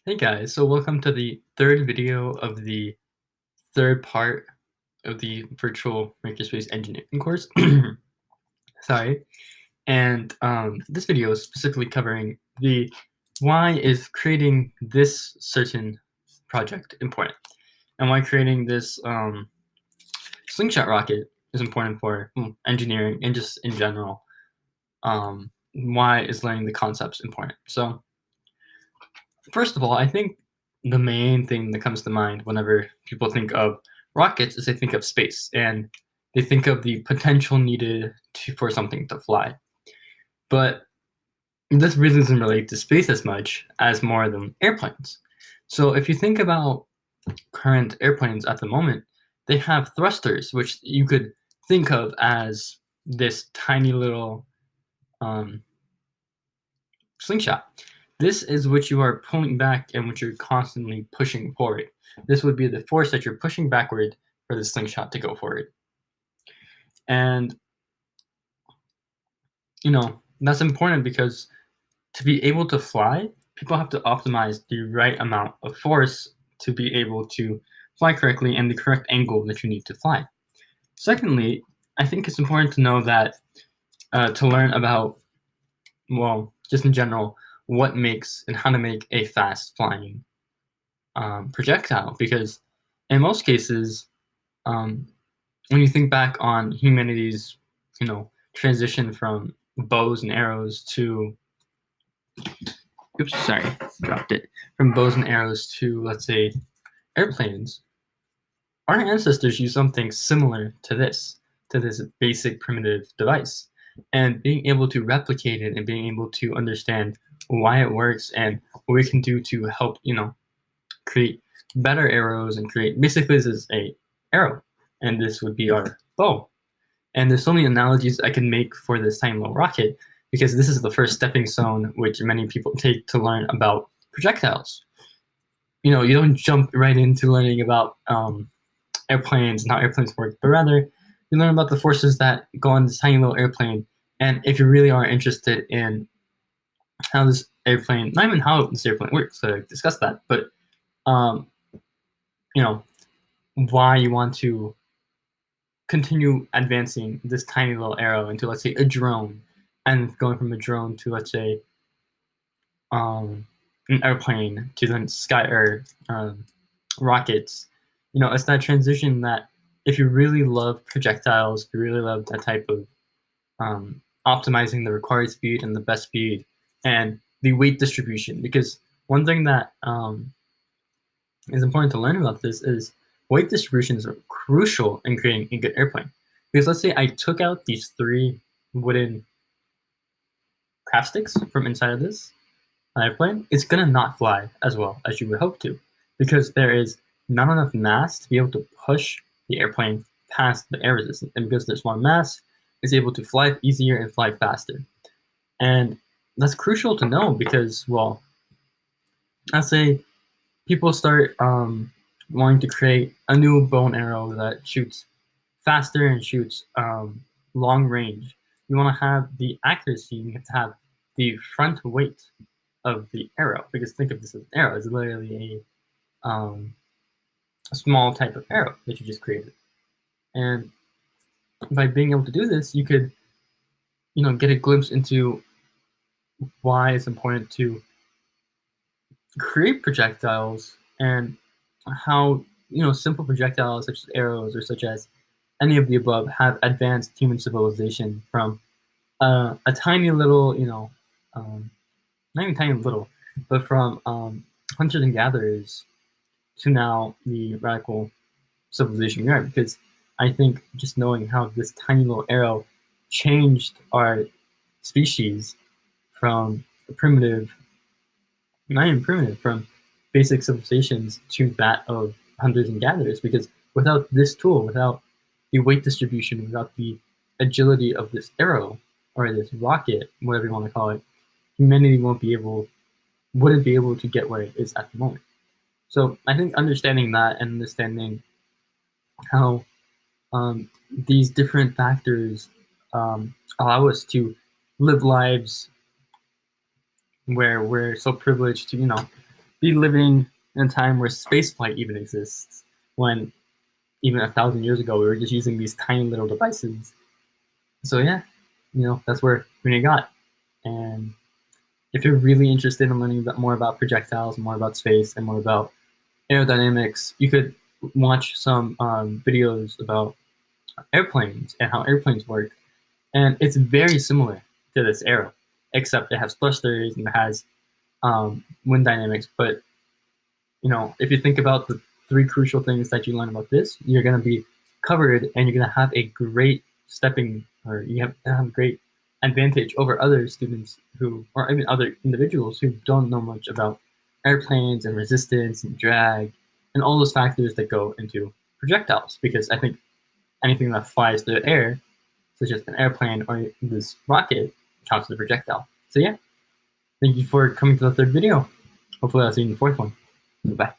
Hey guys, so welcome to the third video of the third part of the virtual makerspace engineering course. Sorry. And this video is specifically covering the why is creating this certain project important, and why creating this slingshot rocket is important for engineering and just in general. Why is learning the concepts important? So first of all, I think the main thing that comes to mind whenever people think of rockets is they think of space, and they think of the potential needed for something to fly. But this really doesn't relate to space as much as more than airplanes. So if you think about current airplanes at the moment, they have thrusters, which you could think of as this tiny little um, slingshot. This is what you are pulling back and what you're constantly pushing forward. This would be the force that you're pushing backward for the slingshot to go forward. And, that's important because to be able to fly, people have to optimize the right amount of force to be able to fly correctly and the correct angle that you need to fly. Secondly, I think it's important to know that to learn about, well, just in general, what makes and how to make a fast flying projectile, because in most cases, when you think back on humanity's, transition from bows and arrows to, from bows and arrows to, let's say, airplanes, our ancestors used something similar to this basic primitive device, and being able to replicate it and being able to understand why it works and what we can do to help, create better arrows and create, basically this is a arrow and this would be our bow. And there's so many analogies I can make for this tiny little rocket, because this is the first stepping stone which many people take to learn about projectiles. You don't jump right into learning about airplanes and how airplanes work, but rather you learn about the forces that go on this tiny little airplane. And if you really are interested in how this airplane, not even how this airplane works, so I discussed that, but why you want to continue advancing this tiny little arrow into, let's say, a drone, and going from a drone to, let's say, an airplane to then sky or rockets. It's that transition that if you really love projectiles, if you really love that type of optimizing the required speed and the best speed and the weight distribution, because one thing that is important to learn about this is weight distributions are crucial in creating a good airplane. Because let's say I took out these 3 wooden craft sticks from inside of this airplane, it's gonna not fly as well as you would hope to, because there is not enough mass to be able to push the airplane past the air resistance. And because there's more mass, it's able to fly easier and fly faster. And that's crucial to know because, well, let's say people start wanting to create a new bow and arrow that shoots faster and shoots long range. You want to have the accuracy, you have to have the front weight of the arrow, because think of this as an arrow. It's literally a small type of arrow that you just created. And by being able to do this, you could, get a glimpse into why it's important to create projectiles, and how, simple projectiles such as arrows or such as any of the above have advanced human civilization from a tiny little, not even tiny little, but from hunters and gatherers to now the radical civilization we are. Because I think just knowing how this tiny little arrow changed our species from primitive, not even primitive, from basic civilizations to that of hunters and gatherers. Because without this tool, without the weight distribution, without the agility of this arrow or this rocket, whatever you want to call it, humanity wouldn't be able to get where it is at the moment. So I think understanding that and understanding how these different factors allow us to live lives where we're so privileged to, be living in a time where spaceflight even exists, when even 1,000 years ago we were just using these tiny little devices. So yeah, that's where we got. And if you're really interested in learning more about projectiles, more about space, and more about aerodynamics, you could watch some videos about airplanes and how airplanes work. And it's very similar to this arrow, except it has thrusters and it has wind dynamics. But if you think about the three crucial things that you learn about this, you're going to be covered, and you're going to have a great you have a great advantage over other students or even other individuals who don't know much about airplanes and resistance and drag and all those factors that go into projectiles. Because I think anything that flies through the air, such as an airplane or this rocket, counts as a projectile. So yeah, thank you for coming to the third video. Hopefully I'll see you in the fourth one. Bye.